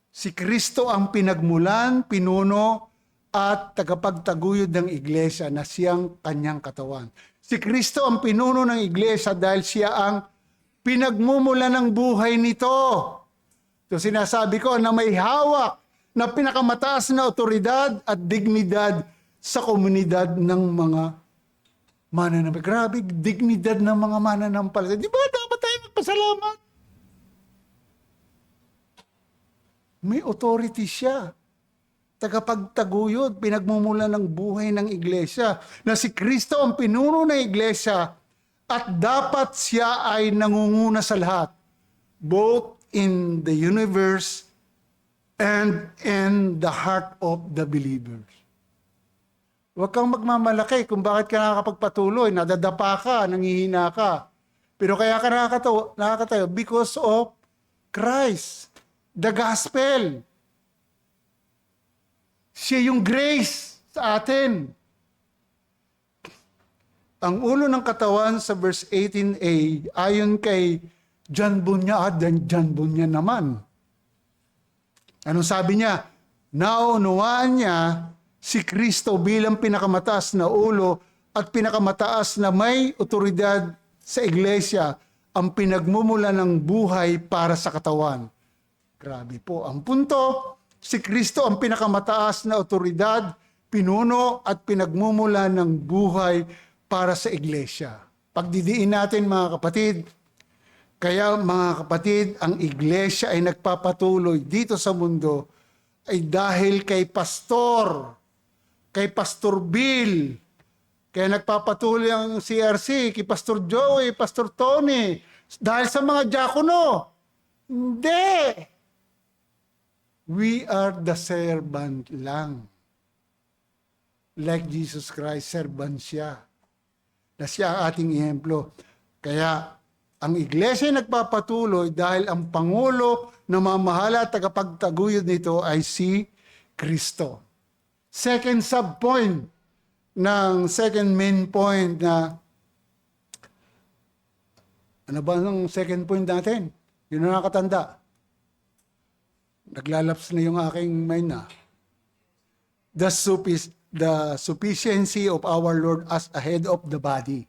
Si Kristo ang pinagmulan, pinuno, at tagapagtaguyod ng iglesia na siyang kanyang katawan. Si Kristo ang pinuno ng iglesia dahil siya ang pinagmumula ng buhay nito. So sinasabi ko na may hawak na pinakamataas na otoridad at dignidad sa komunidad ng mga mananampalataya. Grabe, dignidad ng mga mananampalataya. Di ba dapat tayo magpasalamat? May authority siya. Tagapagtaguyod, pinagmumula ng buhay ng iglesia. Na si Kristo ang pinuno ng iglesia at dapat siya ay nangunguna sa lahat. Both in the universe and in the heart of the believers. Huwag kang magmamalaki kung bakit ka nakakapagpatuloy, nadadapa ka, nangihina ka. Pero kaya ka nakakatayo because of Christ, the gospel. Siya yung grace sa atin. Ang ulo ng katawan sa verse 18a, ayon kay John Bunyan, John Bunyan naman. Anong sabi niya? Naunawaan niya si Kristo bilang pinakamataas na ulo at pinakamataas na may otoridad sa iglesia, ang pinagmumula ng buhay para sa katawan. Grabe po. Ang punto, si Kristo ang pinakamataas na otoridad, pinuno at pinagmumula ng buhay para sa iglesia. Pagdidiin natin mga kapatid, kaya mga kapatid, ang iglesia ay nagpapatuloy dito sa mundo ay dahil kay Pastor Bill, kaya nagpapatuloy ang CRC, kay Pastor Joey, Pastor Tony, dahil sa mga diakono. Hindi. We are the servant lang. Like Jesus Christ, servant siya. Na siya ang ating ehemplo. Kaya, ang iglesia ay nagpapatuloy dahil ang Pangulo na mamahala at tagapagtaguyod nito ay si Kristo. Second sub-point ng second main point na ano ba ang second point natin? Yun na nakatanda. Naglalaps na yung aking mind na. The sufficiency of our Lord as a head of the body.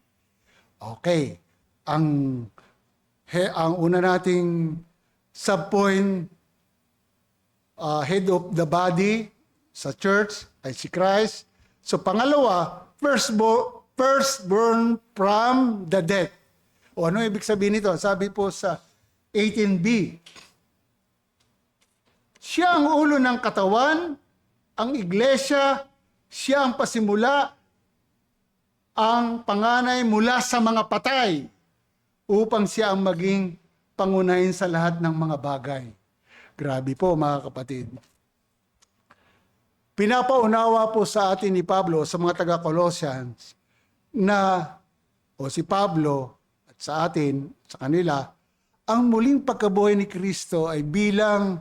Okay. Ang una nating subpoint, head of the body sa church ay si Christ. So pangalawa, firstborn from the dead. O ano ibig sabihin nito? Sabi po sa 18b, siya ang ulo ng katawan, ang iglesia, siya ang pasimula, ang panganay mula sa mga patay, upang siya ang maging pangunahin sa lahat ng mga bagay. Grabe po mga kapatid. Pinapaunawa po sa atin ni Pablo sa mga taga-Colossians na, o si Pablo at sa atin, sa kanila, ang muling pagkabuhay ni Kristo ay bilang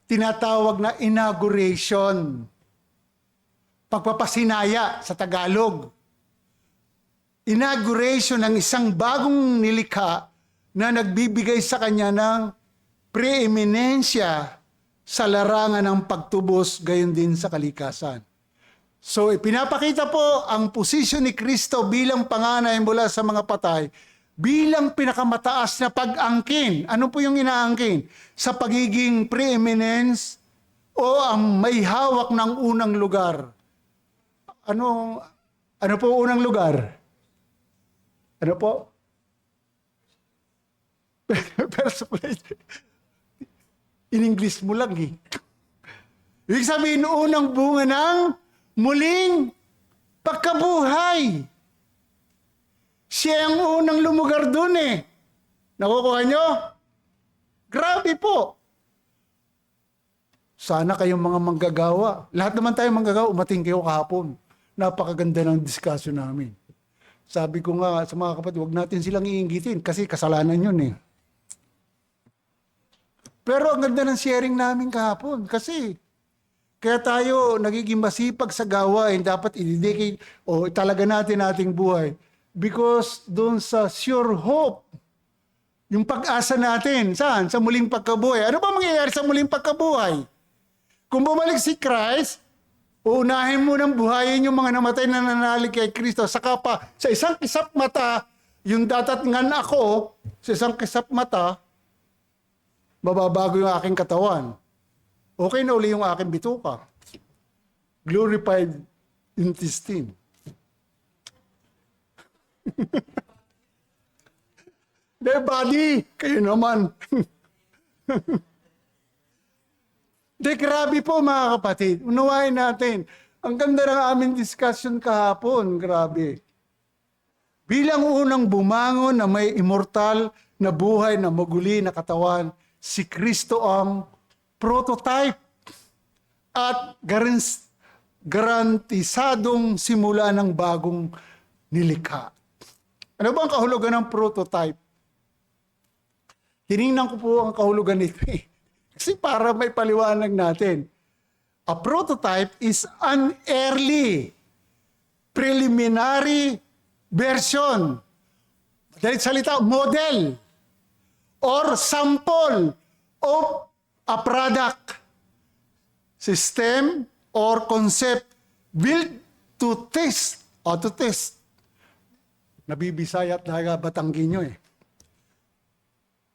tinatawag na inauguration. Pagpapasinaya sa Tagalog. Inauguration ng isang bagong nilikha na nagbibigay sa kanya ng preeminensya sa larangan ng pagtubos, gayon din sa kalikasan. So, ipinapakita po ang posisyon ni Kristo bilang panganay mula sa mga patay, bilang pinakamataas na pag-angkin. Ano po yung inaangkin? Sa pagiging preeminence o ang may hawak ng unang lugar. Ano Ano po unang lugar? Ano po? First place. In English mo lang eh. Ibig sabihin, unang bunga ng muling pagkabuhay. Siya ang unang lumugar dun eh. Nakukuha nyo? Grabe po. Sana kayong mga manggagawa. Lahat naman tayo manggagawa, umating kayo kahapon. Napakaganda ng discussion namin. Sabi ko nga sa mga kapatid, huwag natin silang iinggitin kasi kasalanan yun eh. Pero ang ganda ng sharing namin kahapon kasi kaya tayo nagiging masipag sa gawain, dapat i-dedicate o talaga natin ating buhay. Because doon sa sure hope, yung pag-asa natin, saan? Sa muling pagkabuhay. Ano ba mangyayari sa muling pagkabuhay? Kung bumalik si Christ, uunahin mo ng buhayin yung mga namatay na nananalig kay Kristo. Saka pa, sa isang kisap mata, yung datatngan ako, sa isang kisap mata, mababago yung aking katawan. Okay na uli yung aking bituka. Glorified intestine. The body, kayo naman. De, grabe po mga kapatid. Unawain natin. Ang ganda ng aming discussion kahapon. Grabe. Bilang unang bumangon na may immortal na buhay na maguli na katawan, si Kristo ang prototype at garantisadong simula ng bagong nilikha. Ano ba ang kahulugan ng prototype? Tinignan ko po ang kahulugan nito eh. Kasi para may paliwanag natin. A prototype is an early preliminary version. Dahil salita, model or sample of a product, system, or concept built to test or to test. Nabibisaya at Batanggin nyo eh.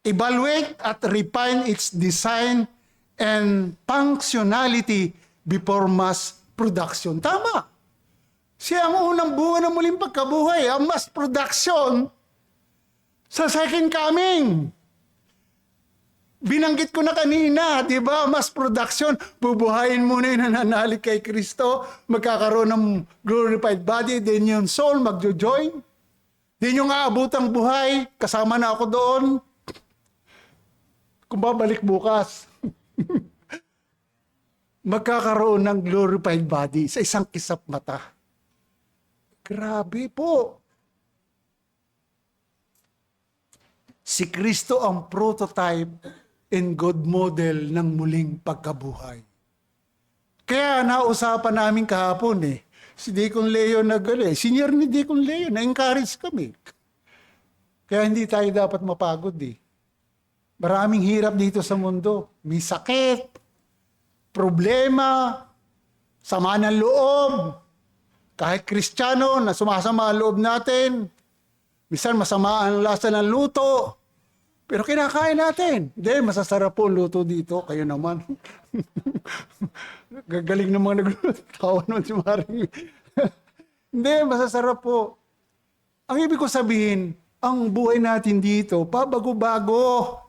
Evaluate at refine its design and functionality before mass production. Tama. Siya ang unang bunga ng muling pagkabuhay. Ang mass production sa second coming. Binanggit ko na kanina, di ba? Mass production, bubuhayin muna yung nananalig kay Kristo, magkakaroon ng glorified body, then yung soul magjo-join. Then yung aabutang buhay, kasama na ako doon. Kung babalik bukas, magkakaroon ng glorified body sa isang kisap mata. Grabe po. Si Kristo ang prototype and God model ng muling pagkabuhay. Kaya nausapan namin kahapon eh. Si Deacon Leo senior ni Deacon Leo, na-encourage kami. Kaya hindi tayo dapat mapagod eh. Maraming hirap dito sa mundo. May sakit, problema, sama ng loob. Kahit Kristiyano na sumasama ang loob natin. Minsan masama ang lasa ng luto. Pero kinakain natin. Hindi, masasarap po ang luto dito. Kayo naman. Gagaling ng mga nagluto. Tawa naman si Maring. Hindi, masasarap po. Ang ibig ko sabihin, ang buhay natin dito, pabago-bago.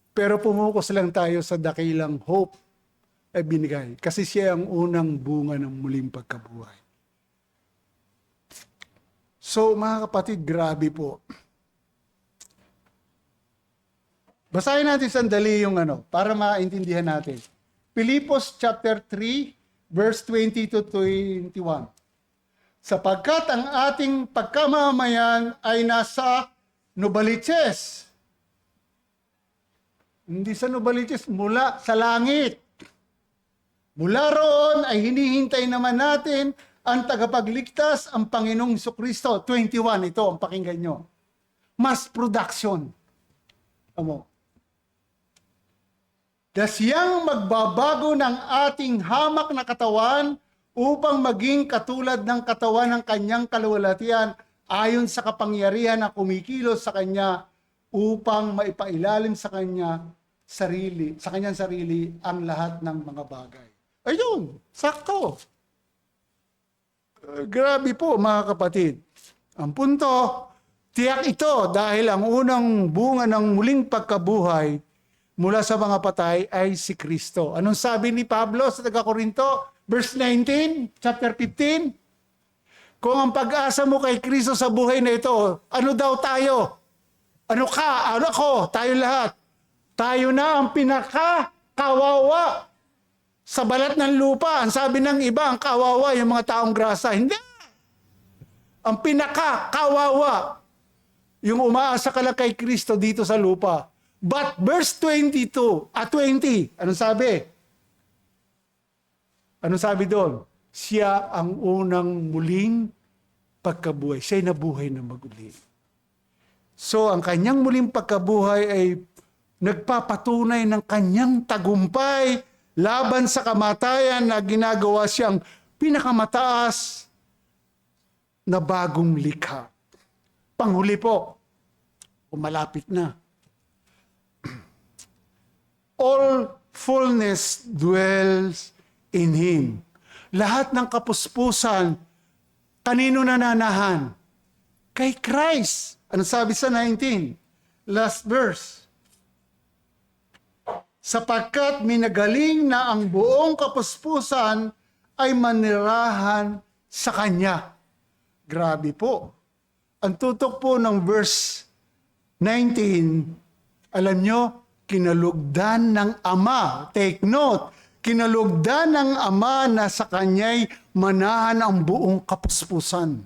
Pero pumukus lang tayo sa dakilang hope ay binigay. Kasi siya ang unang bunga ng muling pagkabuhay. So mga kapatid, grabe po. Basahin natin sandali yung para maintindihan natin. Filipos chapter 3, verse 20 to 21. Sapagkat ang ating pagkamamayan ay nasa Nubaliches. Hindi sa Nubaliches, mula sa langit. Mula roon ay hinihintay naman natin ang tagapagligtas, ang Panginoong Jesucristo. 21, ito ang pakinggan nyo. Mass production. Amo. Siyang magbabago ng ating hamak na katawan upang maging katulad ng katawan ng kanyang kaluwalhatian ayon sa kapangyarihan na kumikilos sa kanya upang maipailalim sa kanyang sarili ang lahat ng mga bagay. Ayun, sakto. Grabe po mga kapatid. Ang punto, tiyak ito dahil ang unang bunga ng muling pagkabuhay mula sa mga patay ay si Kristo. Anong sabi ni Pablo sa taga-Korinto? Verse 19, chapter 15. Kung ang pag-asa mo kay Kristo sa buhay na ito, ano daw tayo? Ano ka? Ano ako? Tayo lahat. Tayo na ang pinaka-kawawa sa balat ng lupa. Ang sabi ng iba, ang kawawa, yung mga taong grasa. Hindi. Ang pinaka-kawawa, yung umaasa ka lang kay Kristo dito sa lupa. But verse 20, anong sabi? Anong sabi doon? Siya ang unang muling pagkabuhay. Siya'y nabuhay na maguli. So, ang kanyang muling pagkabuhay ay nagpapatunay ng kanyang tagumpay laban sa kamatayan na ginagawa siyang pinakamataas na bagong likha. Panghuli po, malapit na. All fullness dwells in Him. Lahat ng kapuspusan, kanino nananahan? Kay Christ. Ano sabi sa 19? Last verse. Sapagkat minagaling na ang buong kapuspusan ay manirahan sa Kanya. Grabe po. Ang tutok po ng verse 19, alam nyo, kinalugdan ng Ama. Take note, kinalugdan ng Ama na sa Kanya'y manahan ang buong kapuspusan.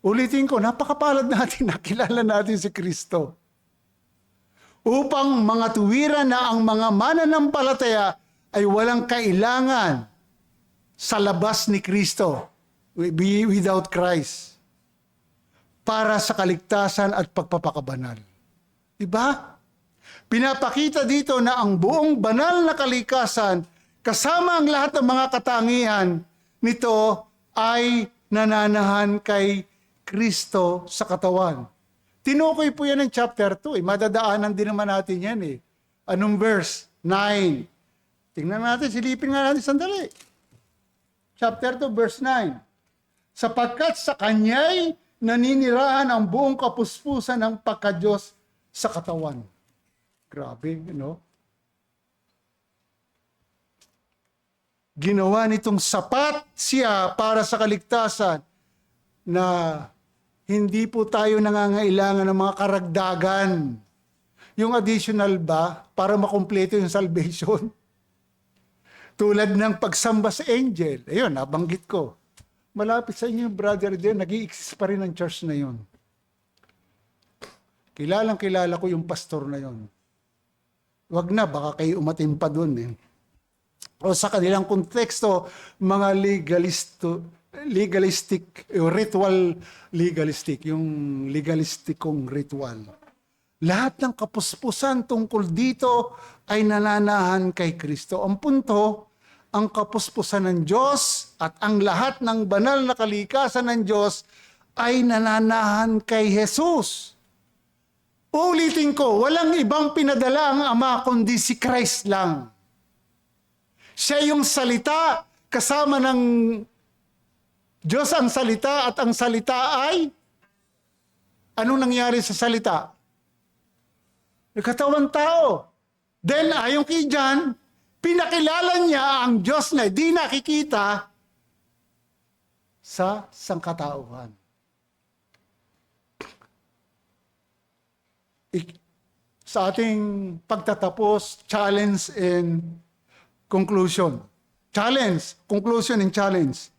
Ulitin ko, napakapalad natin na kilala natin si Kristo. Upang mga tuwiran na ang mga mananampalataya ay walang kailangan sa labas ni Kristo, without Christ, para sa kaligtasan at pagpapakabanal. Diba? Pinapakita dito na ang buong banal na kalikasan, kasama ang lahat ng mga katangian nito, ay nananahan kay Kristo sa katawan. Tinukoy po yan ng chapter 2. Madadaanan din naman natin yan eh. Anong verse? 9. Tingnan natin, silipin nga natin sandali. Chapter 2, verse 9. Sapagkat sa Kanya'y naninirahan ang buong kapuspusan ng pagka-Diyos sa katawan. Grabe, Ginawa nitong sapat siya para sa kaligtasan na hindi po tayo nangangailangan ng mga karagdagan. Yung additional ba, para makumpleto yung salvation. Tulad ng pagsamba sa angel. Ayun, nabanggit ko. Malapit sa inyo yung brother din, nag-i-exist pa rin ang church na yun. Kilala ko yung pastor na yun. Wag na, baka kayo umatim pa dun eh. O sa kanilang konteksto, mga legalistic, ritual legalistic, yung legalistikong ritual. Lahat ng kapuspusan tungkol dito ay nananahan kay Kristo. Ang punto, ang kapuspusan ng Diyos at ang lahat ng banal na kalikasan ng Diyos ay nananahan kay Jesus. Ulitin ko, walang ibang pinadala ang Ama kundi si Christ lang. Siya yung salita, kasama ng Diyos ang salita at ang salita ay, anong nangyari sa salita? Nagkatawang tao. Then ayon kay John, pinakilala niya ang Diyos na di nakikita sa sangkatauhan. Sa ating pagtatapos, challenge and conclusion. Challenge, conclusion and challenge.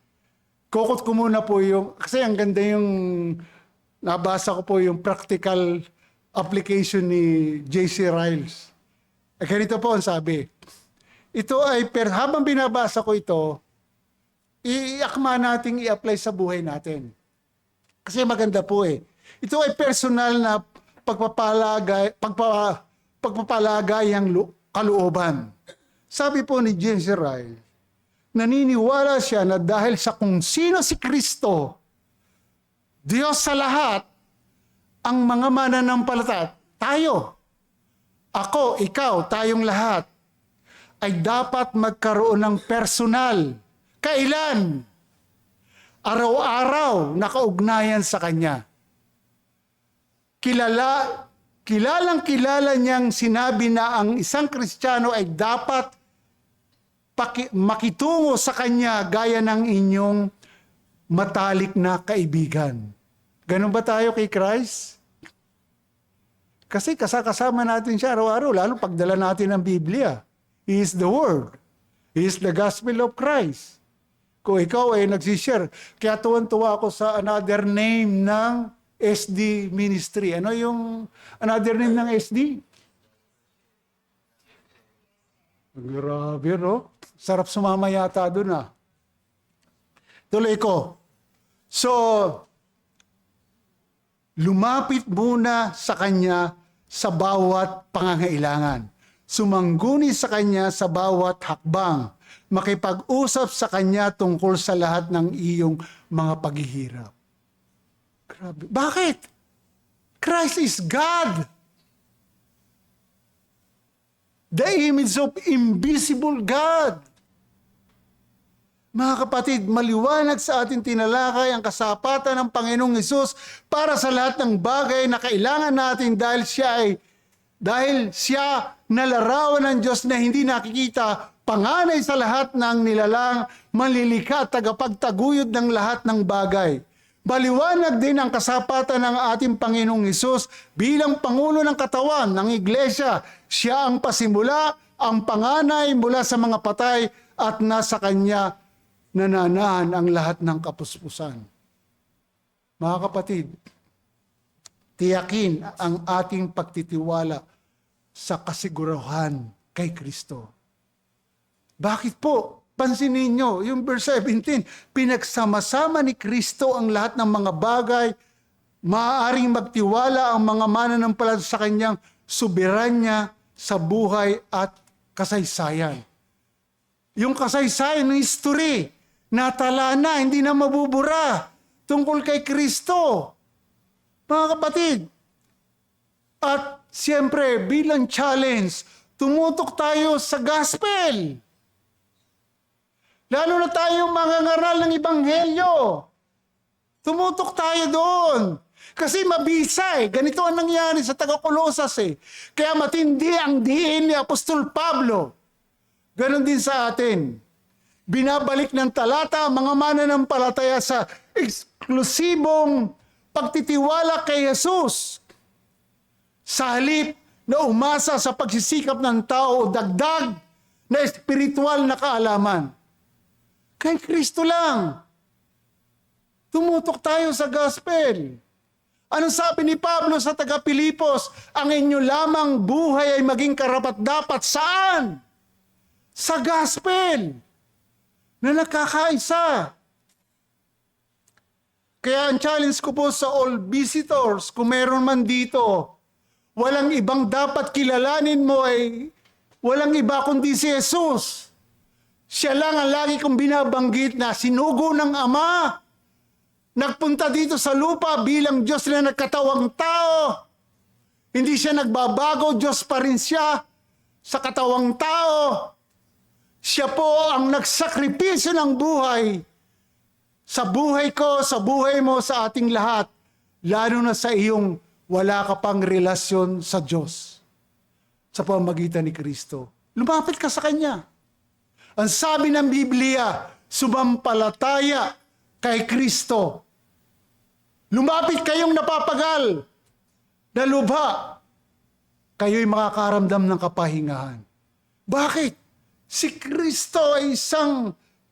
Kukot ko muna po yung, kasi ang ganda yung, nabasa ko po yung practical application ni J.C. Riles. Ganito po ang sabi. Ito ay, habang binabasa ko ito, iakma nating i-apply sa buhay natin. Kasi maganda po eh. Ito ay personal na pagpapalagayang kalooban. Sabi po ni J.C. Riles, naniniwala siya na dahil sa kung sino si Kristo, Diyos sa lahat, ang mga mananampalataya, tayo, ako, ikaw, tayong lahat, ay dapat magkaroon ng personal. Kailan? araw-araw nakaugnayan sa Kanya. Kilalang kilala niyang sinabi na ang isang Kristiyano ay dapat makitungo sa Kanya gaya ng inyong matalik na kaibigan. Ganun ba tayo kay Christ? Kasi kasama natin siya araw-araw, lalo pagdala natin ng Biblia. He is the Word. He is the Gospel of Christ. Kung ikaw ay nagsishare, kaya tuwan-tuwa ako sa another name ng SD Ministry. Ano yung another name ng SD? Grabe, no? Sarap sumama yata doon, ah. Tuloy ko. So, lumapit muna sa Kanya sa bawat pangangailangan. Sumangguni sa Kanya sa bawat hakbang. Makipag-usap sa Kanya tungkol sa lahat ng iyong mga paghihirap. Grabe. Bakit? Christ is God. The image of invisible God. Mga kapatid, maliwanag sa ating tinalakay ang kasapatan ng Panginoong Hesus para sa lahat ng bagay na kailangan natin dahil siya nalarawan ng Diyos na hindi nakikita, panganay sa lahat ng nilalang, manlilikha, tagapagtaguyod ng lahat ng bagay. Maliwanag din ang kasapatan ng ating Panginoong Hesus bilang Pangulo ng katawan ng Iglesia. Siya ang pasimula, ang panganay mula sa mga patay at nasa Kanya nananahan ang lahat ng kapuspusan. Mga kapatid, tiyakin ang ating pagtitiwala sa kasigurahan kay Kristo. Bakit po? Pansinin nyo, yung verse 17, pinagsama-sama ni Kristo ang lahat ng mga bagay, maaaring magtiwala ang mga mananampalataya sa Kanyang soberanya sa buhay at kasaysayan. Yung kasaysayan ng history, natala na, hindi na mabubura tungkol kay Kristo. Mga kapatid, at siyempre bilang challenge, tumutok tayo sa gospel. Lalo na tayo mga ngaral ng Ebanghelyo. Tumutok tayo doon. Kasi mabisa eh. Ganito ang nangyari sa taga-Kolosas eh. Kaya matindi ang diin ni Apostol Pablo. Ganon din sa atin. Binabalik ng talata ang mga mananampalataya sa eksklusibong pagtitiwala kay Jesus. Sa halip na umasa sa pagsisikap ng tao o dagdag na espiritual na kaalaman. Kay Kristo lang. Tumutok tayo sa gospel. Anong sabi ni Pablo sa taga-Pilipos? Ang inyo lamang buhay ay maging karapat-dapat saan? Sa gospel. Na nakakaisa. Kaya ang challenge ko po sa all visitors, kung meron man dito, walang ibang dapat kilalanin mo ay walang iba kundi si Jesus. Siya lang ang lagi kong binabanggit na sinugo ng Ama. Nagpunta dito sa lupa bilang Diyos na nagkatawang tao. Hindi siya nagbabago, Diyos pa rin siya sa katawang tao. Siya po ang nagsakripisyo ng buhay. Sa buhay ko, sa buhay mo, sa ating lahat. Lalo na sa iyong wala ka pang relasyon sa Diyos. Sa pamamagitan ni Kristo. Lumapit ka sa Kanya. Ang sabi ng Biblia, sumampalataya kay Kristo. Lumapit kayong napapagal na lubha. Kayo'y makakaramdam ng kapahingahan. Bakit? Si Kristo ay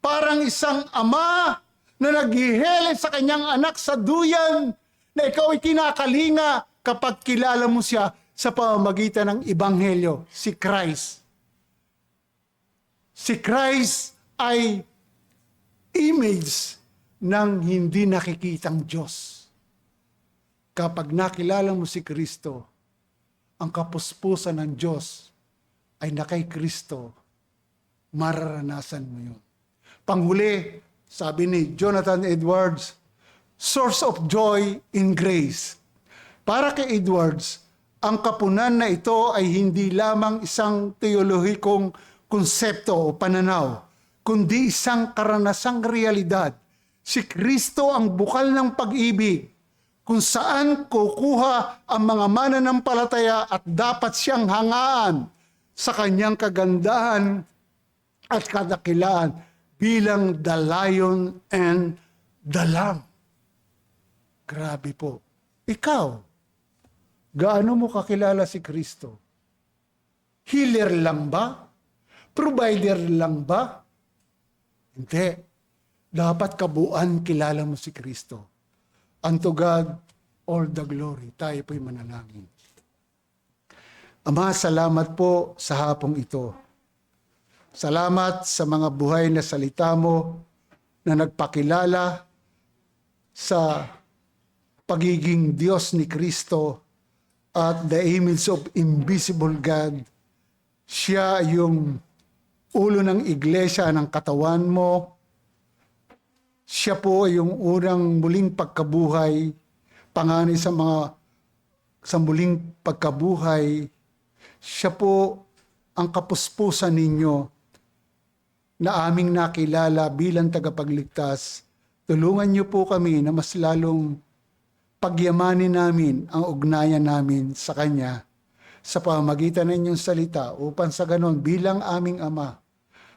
parang isang ama na naghihiling sa kanyang anak sa duyan na ikaw ay kinakalinga kapag kilala mo siya sa pamamagitan ng Ebanghelyo, si Christ. Si Christ ay image ng hindi nakikitang Diyos. Kapag nakilala mo si Kristo, ang kapuspusan ng Diyos ay na kay Kristo, mararanasan mo yun. Panghuli, sabi ni Jonathan Edwards, source of joy in grace. Para kay Edwards, ang kapunan na ito ay hindi lamang isang teolohikong konsepto o pananaw, kundi isang karanasang realidad Si Kristo ang bukal ng pag-ibig, kung saan kukuha ang mga mananampalataya at dapat siyang hangaan sa kanyang kagandahan at kadakilaan bilang the lion and the lamb. Grabe po. Ikaw, gaano mo kakilala si Kristo? Healer lang ba? Provider lang ba? Hindi. Dapat kabuuan kilala mo si Kristo. Unto God, all the glory. Tayo po'y manalangin. Ama, salamat po sa hapong ito. Salamat sa mga buhay na salita mo na nagpakilala sa pagiging Diyos ni Kristo at the image of invisible God. Siya yung ulo ng iglesia, ng katawan mo. Siya po yung unang muling pagkabuhay, panganay sa muling pagkabuhay. Siya po ang kapuspusan ninyo na aming nakilala bilang tagapagligtas. Tulungan niyo po kami na mas lalong pagyamanin namin ang ugnayan namin sa Kanya sa pamamagitan ng inyong salita upang sa ganon bilang aming Ama,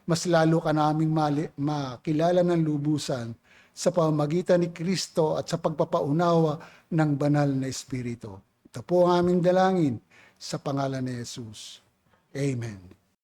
mas lalo ka naming makilala ng lubusan sa pamamagitan ni Kristo at sa pagpapaunawa ng banal na Espiritu. Ito po ang aming dalangin sa pangalan ni Jesus. Amen.